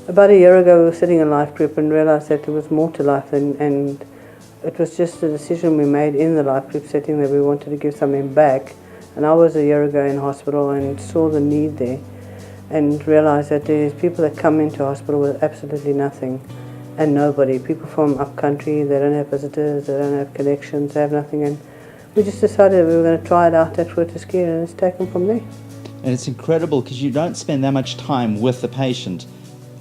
About a year ago we were sitting in life group and realised that there was more to life and it was just a decision we made in the life group setting that we wanted to give something back. And I was a year ago in hospital and saw the need there and realised that there's people that come into hospital with absolutely nothing and nobody. People from up country, they don't have visitors, they don't have connections, they have nothing, and we just decided we were going to try it out at Grooteschuur and it's taken from there. And it's incredible because you don't spend that much time with the patient,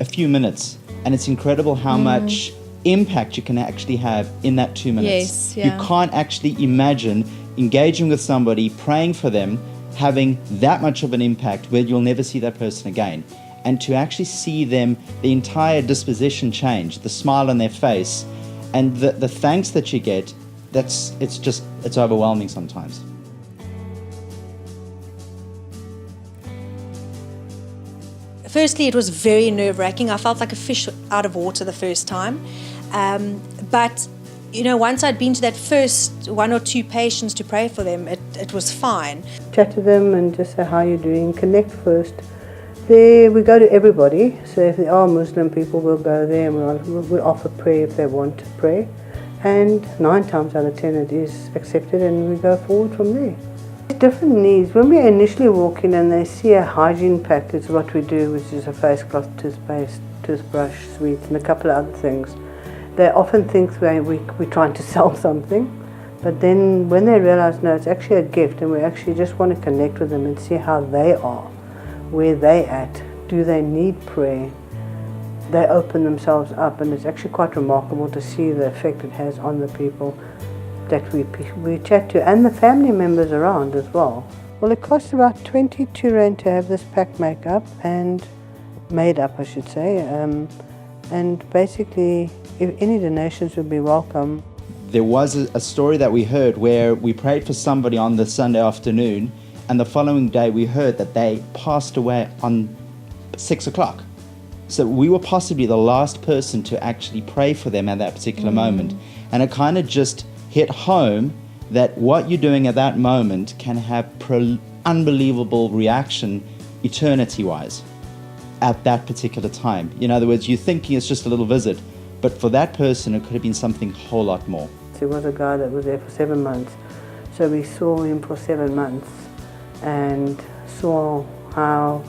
a few minutes, and it's incredible how much impact you can actually have in that 2 minutes. Yes, yeah. You can't actually imagine engaging with somebody, praying for them, having that much of an impact where you'll never see that person again. And to actually see them, the entire disposition change, the smile on their face, and the thanks that you get, it's overwhelming sometimes. Firstly, it was very nerve-wracking. I felt like a fish out of water the first time. But, you know, once I'd been to that first 1 or 2 patients to pray for them, it was fine. Chat to them and just say, how are you doing? Connect first. There we go to everybody. So if there are Muslim people, we'll go there and we'll offer prayer if they want to pray. And 9 times out of 10 it is accepted and we go forward from there. Different needs. When we initially walk in and they see a hygiene pack, is what we do, which is a face cloth, toothpaste, toothbrush, sweets and a couple of other things. They often think we're trying to sell something, but then when they realise, no, it's actually a gift and we actually just want to connect with them and see how they are, where they at, do they need prayer. They open themselves up and it's actually quite remarkable to see the effect it has on the people that we chat to and the family members around as well. Well, it costs about 22 Rand to have this pack made up, I should say, and basically if any donations would be welcome. There was a story that we heard where we prayed for somebody on the Sunday afternoon and the following day we heard that they passed away on 6 o'clock. So we were possibly the last person to actually pray for them at that particular moment. And it kind of just hit home that what you're doing at that moment can have unbelievable reaction eternity-wise at that particular time. In other words, you're thinking it's just a little visit, but for that person it could have been something a whole lot more. There was a guy that was there for 7 months, so we saw him for 7 months and saw how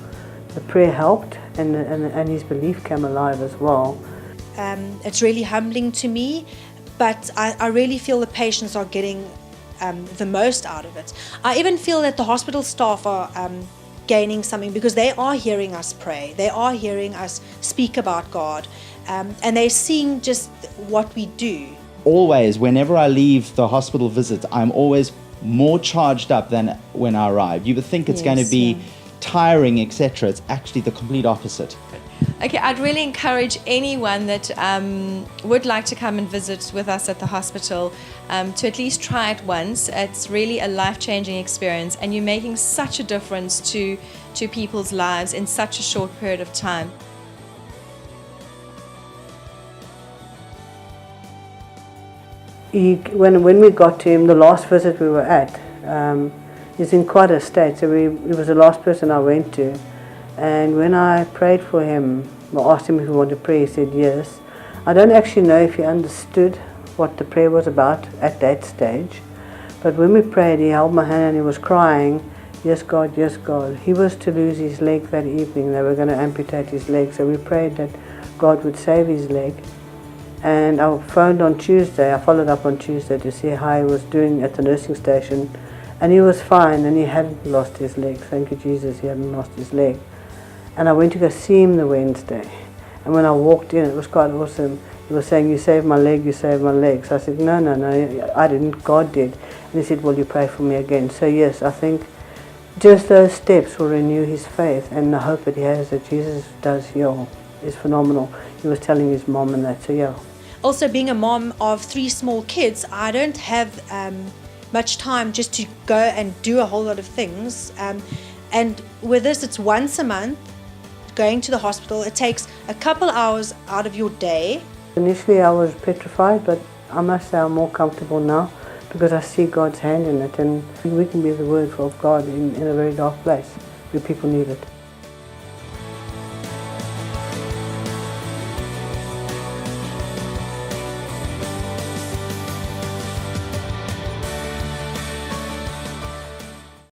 the prayer helped and his belief came alive as well. It's really humbling to me, but I really feel the patients are getting the most out of it. I even feel that the hospital staff are gaining something because they are hearing us pray, they are hearing us speak about God, and they're seeing just what we do. Always, whenever I leave the hospital visit, I'm always more charged up than when I arrived. You would think it's going to be tiring, etc. It's actually the complete opposite. Okay, I'd really encourage anyone that would like to come and visit with us at the hospital to at least try it once. It's really a life-changing experience and you're making such a difference to people's lives in such a short period of time. When we got to him, the last visit we were at, he's in quite a state, so he was the last person I went to. And when I prayed for him, I asked him if he wanted to pray, he said yes. I don't actually know if he understood what the prayer was about at that stage, but when we prayed, he held my hand and he was crying, yes God, yes God. He was to lose his leg that evening, they were going to amputate his leg, so we prayed that God would save his leg. And I phoned on Tuesday, I followed up on Tuesday to see how he was doing at the nursing station, and he was fine and he hadn't lost his leg, thank you Jesus, he hadn't lost his leg. And I went to go see him the Wednesday. And when I walked in, it was quite awesome. He was saying, you saved my leg, you saved my leg. So I said, no, I didn't, God did. And he said, will you pray for me again? So yes, I think just those steps will renew his faith and the hope that he has that Jesus does heal is phenomenal. He was telling his mom and that, so yeah. Also, being a mom of 3 small kids, I don't have much time just to go and do a whole lot of things. And with this, it's once a month. Going to the hospital, it takes a couple hours out of your day. Initially I was petrified, but I must say I'm more comfortable now because I see God's hand in it, and we can be the word of God in a very dark place where people need it.